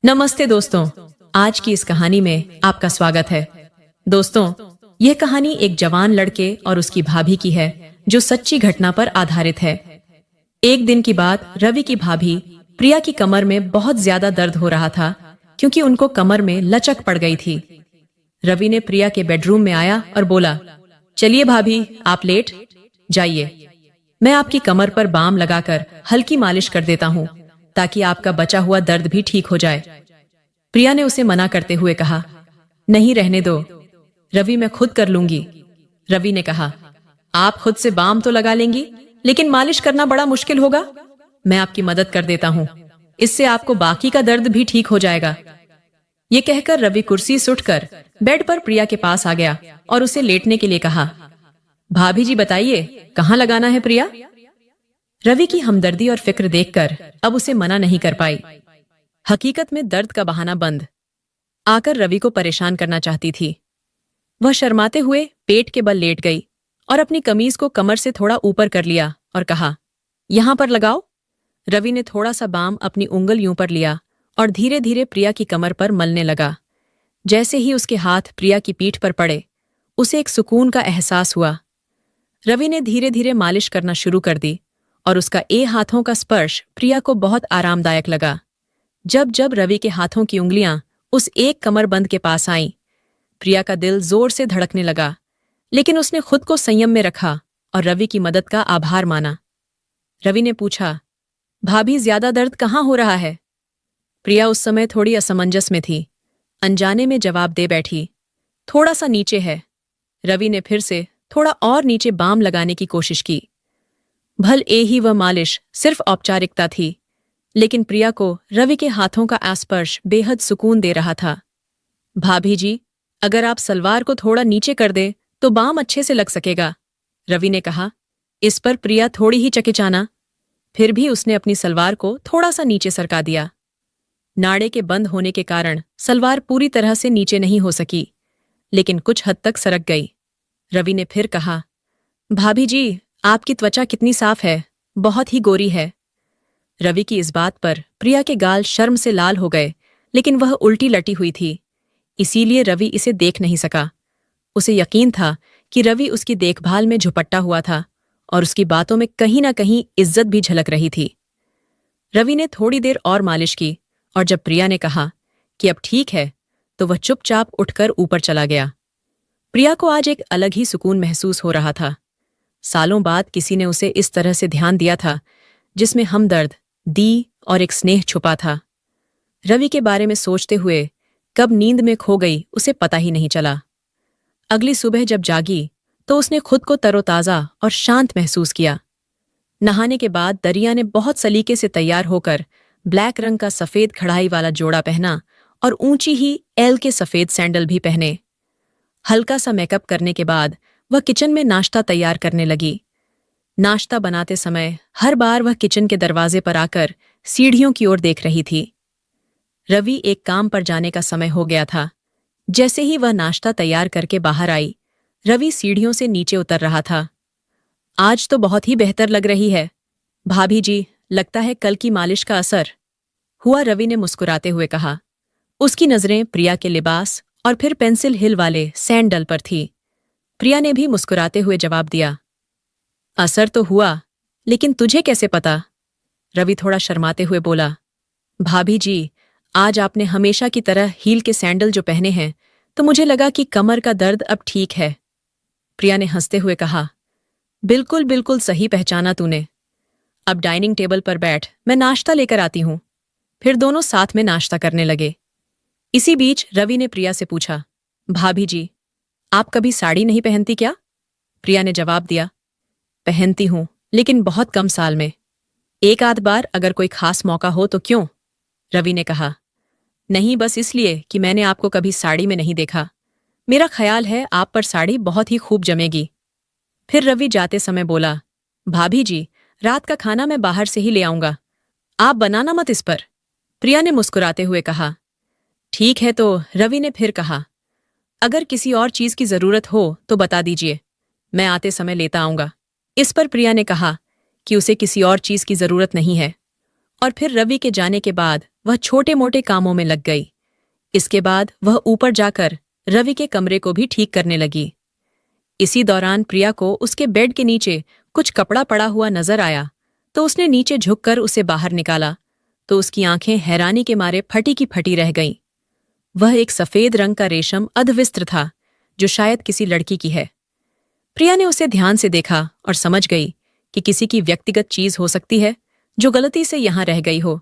नमस्ते दोस्तों। आज की इस कहानी में आपका स्वागत है। दोस्तों, यह कहानी एक जवान लड़के और उसकी भाभी की है जो सच्ची घटना पर आधारित है। एक दिन की बात, रवि की भाभी प्रिया की कमर में बहुत ज्यादा दर्द हो रहा था क्योंकि उनको कमर में लचक पड़ गई थी। रवि ने प्रिया के बेडरूम में आया और बोला, चलिए भाभी, आप लेट जाइए, मैं आपकी कमर पर बाम लगाकर हल्की मालिश कर देता हूँ ताकि आपका बचा हुआ दर्द भी ठीक हो जाए। प्रिया ने उसे मना करते हुए कहा, नहीं, रहने दो रवि, मैं खुद कर लूंगी। रवि ने कहा, आप खुद से बाम तो लगा लेंगी, लेकिन मालिश करना बड़ा मुश्किल होगा। मैं आपकी मदद कर देता हूँ, इससे आपको बाकी का दर्द भी ठीक हो जाएगा। ये कहकर रवि कुर्सी से उठकर बेड पर प्रिया के पास आ गया और उसे लेटने के लिए कहा। भाभी जी बताइए, कहाँ लगाना है प्रिया? रवि की हमदर्दी और फिक्र देखकर अब उसे मना नहीं कर पाई। हकीकत में दर्द का बहाना बंद आकर रवि को परेशान करना चाहती थी। वह शर्माते हुए पेट के बल लेट गई और अपनी कमीज को कमर से थोड़ा ऊपर कर लिया और कहा, यहां पर लगाओ। रवि ने थोड़ा सा बाम अपनी उंगलियों पर लिया और धीरे धीरे प्रिया की कमर पर मलने लगा। जैसे ही उसके हाथ प्रिया की पीठ पर पड़े, उसे एक सुकून का एहसास हुआ। रवि ने धीरे धीरे मालिश करना शुरू कर दी और उसका हाथों का स्पर्श प्रिया को बहुत आरामदायक लगा। जब जब रवि के हाथों की उंगलियां उस एक कमरबंद के पास आईं, प्रिया का दिल जोर से धड़कने लगा, लेकिन उसने खुद को संयम में रखा और रवि की मदद का आभार माना। रवि ने पूछा, भाभी, ज्यादा दर्द कहाँ हो रहा है? प्रिया उस समय थोड़ी असमंजस में थी। अनजाने में जवाब दे बैठी, थोड़ा सा नीचे है। रवि ने फिर से थोड़ा और नीचे बाम लगाने की कोशिश की। भल ही वह मालिश सिर्फ औपचारिकता थी, लेकिन प्रिया को रवि के हाथों का स्पर्श बेहद सुकून दे रहा था। भाभी जी, अगर आप सलवार को थोड़ा नीचे कर दें तो बाम अच्छे से लग सकेगा, रवि ने कहा। इस पर प्रिया थोड़ी ही चकिचाना, फिर भी उसने अपनी सलवार को थोड़ा सा नीचे सरका दिया। नाड़े के बंद होने के कारण सलवार पूरी तरह से नीचे नहीं हो सकी, लेकिन कुछ हद तक सरक गई। रवि ने फिर कहा, भाभी जी, आपकी त्वचा कितनी साफ है, बहुत ही गोरी है। रवि की इस बात पर प्रिया के गाल शर्म से लाल हो गए, लेकिन वह उल्टी लटी हुई थी, इसीलिए रवि इसे देख नहीं सका। उसे यकीन था कि रवि उसकी देखभाल में झुपट्टा हुआ था और उसकी बातों में कहीं ना कहीं इज्जत भी झलक रही थी। रवि ने थोड़ी देर और मालिश की और जब प्रिया ने कहा कि अब ठीक है, तो वह चुपचाप उठकर ऊपर चला गया। प्रिया को आज एक अलग ही सुकून महसूस हो रहा था। सालों बाद किसी ने उसे इस तरह से ध्यान दिया था, जिसमें हमदर्द, दी और एक स्नेह छुपा था। रवि के बारे में सोचते हुए कब नींद में खो गई उसे पता ही नहीं चला। अगली सुबह जब जागी तो उसने खुद को तरोताजा और शांत महसूस किया। नहाने के बाद दरिया ने बहुत सलीके से तैयार होकर ब्लैक रंग का सफेद कढ़ाई वाला जोड़ा पहना और ऊंची ही एल के सफेद सैंडल भी पहने। हल्का सा मेकअप करने के बाद वह किचन में नाश्ता तैयार करने लगी। नाश्ता बनाते समय हर बार वह किचन के दरवाजे पर आकर सीढ़ियों की ओर देख रही थी। रवि एक काम पर जाने का समय हो गया था। जैसे ही वह नाश्ता तैयार करके बाहर आई, रवि सीढ़ियों से नीचे उतर रहा था। आज तो बहुत ही बेहतर लग रही है भाभी जी, लगता है कल की मालिश का असर हुआ, रवि ने मुस्कुराते हुए कहा। उसकी नजरें प्रिया के लिबास और फिर पेंसिल हिल वाले सैंडल पर थी। प्रिया ने भी मुस्कुराते हुए जवाब दिया, असर तो हुआ, लेकिन तुझे कैसे पता? रवि थोड़ा शर्माते हुए बोला, भाभी जी, आज आपने हमेशा की तरह हील के सैंडल जो पहने हैं, तो मुझे लगा कि कमर का दर्द अब ठीक है। प्रिया ने हंसते हुए कहा, बिल्कुल बिल्कुल सही पहचाना तूने। अब डाइनिंग टेबल पर बैठ, मैं नाश्ता लेकर आती हूँ। फिर दोनों साथ में नाश्ता करने लगे। इसी बीच रवि ने प्रिया से पूछा, भाभी जी, आप कभी साड़ी नहीं पहनती क्या? प्रिया ने जवाब दिया, पहनती हूं, लेकिन बहुत कम साल में, एक आध बार अगर कोई खास मौका हो तो। क्यों? रवि ने कहा, नहीं, बस इसलिए कि मैंने आपको कभी साड़ी में नहीं देखा। मेरा ख्याल है आप पर साड़ी बहुत ही खूब जमेगी। फिर रवि जाते समय बोला, भाभी जी, रात का खाना मैं बाहर से ही ले आऊंगा, आप बनाना मत इस पर। प्रिया ने मुस्कुराते हुए कहा, ठीक है। तो रवि ने फिर कहा, अगर किसी और चीज की जरूरत हो तो बता दीजिए, मैं आते समय लेता आऊंगा। इस पर प्रिया ने कहा कि उसे किसी और चीज की जरूरत नहीं है, और फिर रवि के जाने के बाद वह छोटे मोटे कामों में लग गई। इसके बाद वह ऊपर जाकर रवि के कमरे को भी ठीक करने लगी। इसी दौरान प्रिया को उसके बेड के नीचे कुछ कपड़ा पड़ा हुआ नजर आया, तो उसने नीचे झुककर उसे बाहर निकाला तो उसकी आंखें हैरानी के मारे फटी की फटी रह गईं। वह एक सफेद रंग का रेशम अधविस्त्र था, जो शायद किसी लड़की की है। प्रिया ने उसे ध्यान से देखा और समझ गई कि किसी की व्यक्तिगत चीज हो सकती है जो गलती से यहां रह गई हो।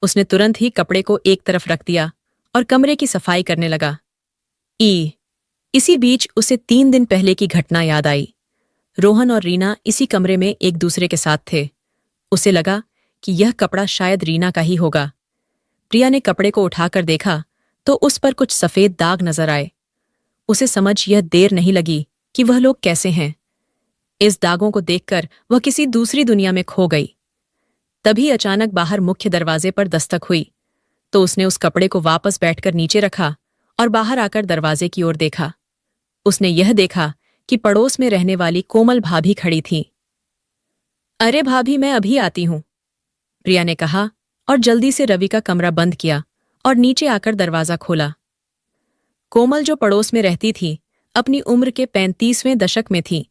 उसने तुरंत ही कपड़े को एक तरफ रख दिया और कमरे की सफाई करने लगा। इसी बीच उसे 3 दिन पहले की घटना याद आई। रोहन और रीना इसी कमरे में एक दूसरे के साथ थे। उसे लगा कि यह कपड़ा शायद रीना का ही होगा। प्रिया ने कपड़े को उठाकर देखा तो उस पर कुछ सफेद दाग नजर आए। उसे समझ यह देर नहीं लगी कि वह लोग कैसे हैं। इस दागों को देखकर वह किसी दूसरी दुनिया में खो गई। तभी अचानक बाहर मुख्य दरवाजे पर दस्तक हुई, तो उसने उस कपड़े को वापस बैठकर नीचे रखा और बाहर आकर दरवाजे की ओर देखा। उसने यह देखा कि पड़ोस में रहने वाली कोमल भाभी खड़ी थी। अरे भाभी, मैं अभी आती हूं, प्रिया ने कहा और जल्दी से रवि का कमरा बंद किया और नीचे आकर दरवाजा खोला। कोमल, जो पड़ोस में रहती थी, अपनी उम्र के 35वें दशक में थी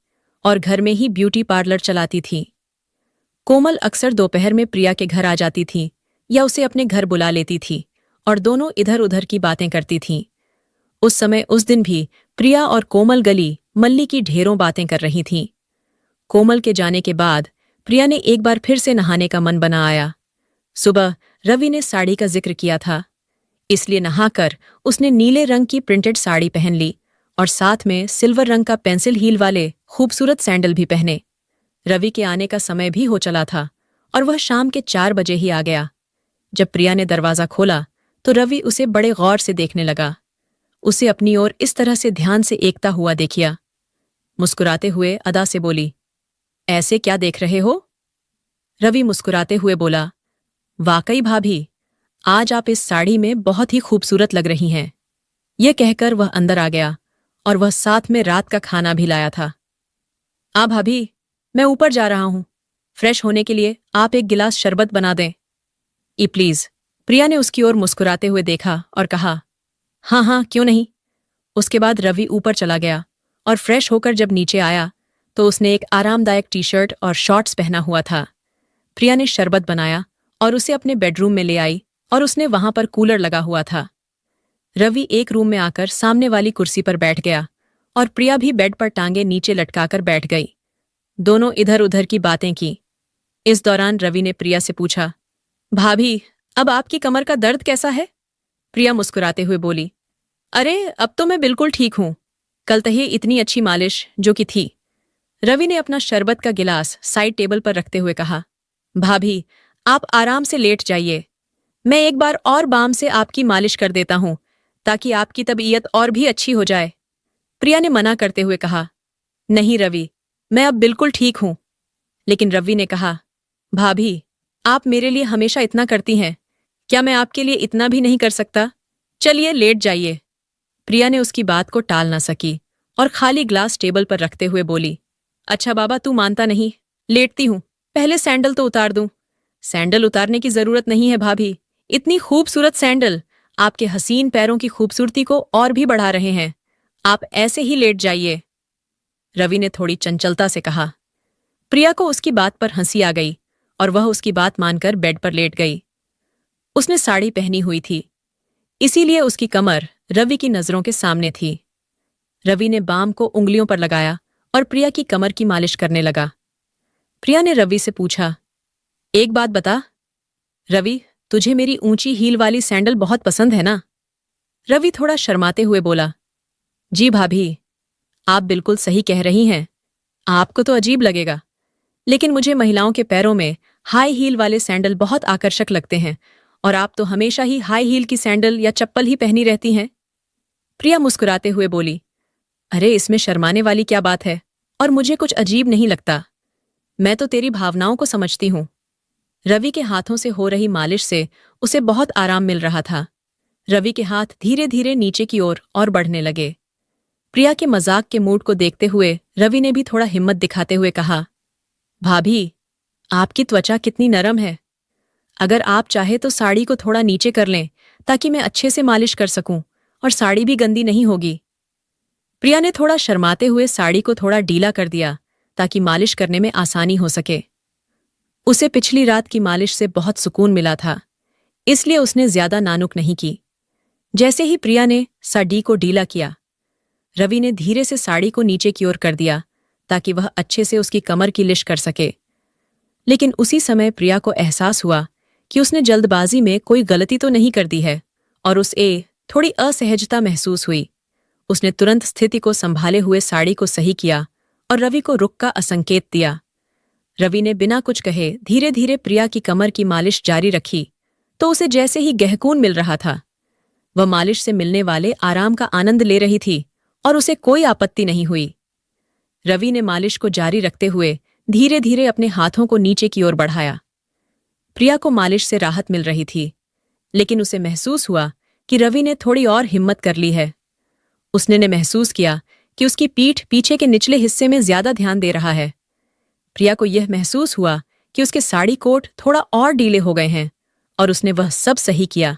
और घर में ही ब्यूटी पार्लर चलाती थी। कोमल अक्सर दोपहर में प्रिया के घर आ जाती थी या उसे अपने घर बुला लेती थी और दोनों इधर उधर की बातें करती थीं। उस समय उस दिन भी प्रिया और कोमल गली मल्ली की ढेरों बातें कर रही थीं। कोमल के जाने के बाद प्रिया ने एक बार फिर से नहाने का मन बना आया। सुबह रवि ने साड़ी का जिक्र किया था, इसलिए नहाकर उसने नीले रंग की प्रिंटेड साड़ी पहन ली और साथ में सिल्वर रंग का पेंसिल हील वाले खूबसूरत सैंडल भी पहने। रवि के आने का समय भी हो चला था और वह शाम के 4 बजे ही आ गया। जब प्रिया ने दरवाजा खोला तो रवि उसे बड़े गौर से देखने लगा। उसे अपनी ओर इस तरह से ध्यान से एकता हुआ देखिया। मुस्कुराते हुए अदा से बोली, ऐसे क्या देख रहे हो? रवि मुस्कुराते हुए बोला, वाकई भाभी, आज आप इस साड़ी में बहुत ही खूबसूरत लग रही हैं। यह कहकर वह अंदर आ गया और वह साथ में रात का खाना भी लाया था। भाभी, मैं ऊपर जा रहा हूं। फ्रेश होने के लिए आप एक गिलास शरबत बना दें। प्लीज। प्रिया ने उसकी ओर मुस्कुराते हुए देखा और कहा, हाँ हाँ, क्यों नहीं। उसके बाद रवि ऊपर चला गया और फ्रेश होकर जब नीचे आया तो उसने एक आरामदायक टी-शर्ट और शॉर्ट्स पहना हुआ था। प्रिया ने शरबत बनाया और उसे अपने बेडरूम में ले आई और उसने वहां पर कूलर लगा हुआ था। रवि एक रूम में आकर सामने वाली कुर्सी पर बैठ गया और प्रिया भी बेड पर टांगे नीचे लटकाकर बैठ गई। दोनों इधर उधर की बातें की। इस दौरान रवि ने प्रिया से पूछा, भाभी, अब आपकी कमर का दर्द कैसा है? प्रिया मुस्कुराते हुए बोली, अरे अब तो मैं बिल्कुल ठीक हूं। कल तही इतनी अच्छी मालिश जो कि थी। रवि ने अपना शरबत का गिलास साइड टेबल पर रखते हुए कहा, भाभी, आप आराम से लेट जाइए। मैं एक बार और बाम से आपकी मालिश कर देता हूं ताकि आपकी तबीयत और भी अच्छी हो जाए। प्रिया ने मना करते हुए कहा, नहीं रवि, मैं अब बिल्कुल ठीक हूं। लेकिन रवि ने कहा, भाभी, आप मेरे लिए हमेशा इतना करती हैं, क्या मैं आपके लिए इतना भी नहीं कर सकता? चलिए लेट जाइए। प्रिया ने उसकी बात को टाल ना सकी और खाली ग्लास टेबल पर रखते हुए बोली, अच्छा बाबा, तू मानता नहीं, लेटती हूं। पहले सैंडल तो उतार दूं। सैंडल उतारने की जरूरत नहीं है भाभी, इतनी खूबसूरत सैंडल आपके हसीन पैरों की खूबसूरती को और भी बढ़ा रहे हैं। आप ऐसे ही लेट जाइए, रवि ने थोड़ी चंचलता से कहा। प्रिया को उसकी बात पर हंसी आ गई और वह उसकी बात मानकर बेड पर लेट गई। उसने साड़ी पहनी हुई थी, इसीलिए उसकी कमर रवि की नजरों के सामने थी। रवि ने बाम को उंगलियों पर लगाया और प्रिया की कमर की मालिश करने लगा। प्रिया ने रवि से पूछा, एक बात बता रवि, तुझे मेरी ऊंची हील वाली सैंडल बहुत पसंद है ना? रवि थोड़ा शर्माते हुए बोला, जी भाभी, आप बिल्कुल सही कह रही हैं। आपको तो अजीब लगेगा, लेकिन मुझे महिलाओं के पैरों में हाई हील वाले सैंडल बहुत आकर्षक लगते हैं और आप तो हमेशा ही हाई हील की सैंडल या चप्पल ही पहनी रहती हैं। प्रिया मुस्कुराते हुए बोली, अरे इसमें शर्माने वाली क्या बात है, और मुझे कुछ अजीब नहीं लगता। मैं तो तेरी भावनाओं को समझती हूं। रवि के हाथों से हो रही मालिश से उसे बहुत आराम मिल रहा था। रवि के हाथ धीरे धीरे नीचे की ओर और बढ़ने लगे। प्रिया के मजाक के मूड को देखते हुए रवि ने भी थोड़ा हिम्मत दिखाते हुए कहा, भाभी, आपकी त्वचा कितनी नरम है। अगर आप चाहे तो साड़ी को थोड़ा नीचे कर लें ताकि मैं अच्छे से मालिश कर सकूं और साड़ी भी गंदी नहीं होगी। प्रिया ने थोड़ा शर्माते हुए साड़ी को थोड़ा ढीला कर दिया ताकि मालिश करने में आसानी हो सके। उसे पिछली रात की मालिश से बहुत सुकून मिला था, इसलिए उसने ज्यादा नानुक नहीं की। जैसे ही प्रिया ने साड़ी को ढीला किया, रवि ने धीरे से साड़ी को नीचे की ओर कर दिया ताकि वह अच्छे से उसकी कमर की लिश कर सके। लेकिन उसी समय प्रिया को एहसास हुआ कि उसने जल्दबाजी में कोई गलती तो नहीं कर दी है और उसे थोड़ी असहजता महसूस हुई। उसने तुरंत स्थिति को संभाले हुए साड़ी को सही किया और रवि को रुक का संकेत दिया। रवि ने बिना कुछ कहे धीरे धीरे प्रिया की कमर की मालिश जारी रखी तो उसे जैसे ही गहकून मिल रहा था। वह मालिश से मिलने वाले आराम का आनंद ले रही थी और उसे कोई आपत्ति नहीं हुई। रवि ने मालिश को जारी रखते हुए धीरे धीरे अपने हाथों को नीचे की ओर बढ़ाया। प्रिया को मालिश से राहत मिल रही थी, लेकिन उसे महसूस हुआ कि रवि ने थोड़ी और हिम्मत कर ली है। उसने महसूस किया कि उसकी पीठ पीछे के निचले हिस्से में ज्यादा ध्यान दे रहा है। प्रिया को यह महसूस हुआ कि उसके साड़ी कोट थोड़ा और ढीले हो गए हैं और उसने वह सब सही किया।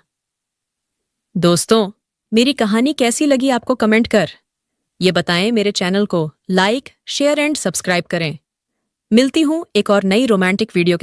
दोस्तों, मेरी कहानी कैसी लगी आपको कमेंट कर ये बताएं। मेरे चैनल को लाइक, शेयर एंड सब्सक्राइब करें। मिलती हूं एक और नई रोमांटिक वीडियो के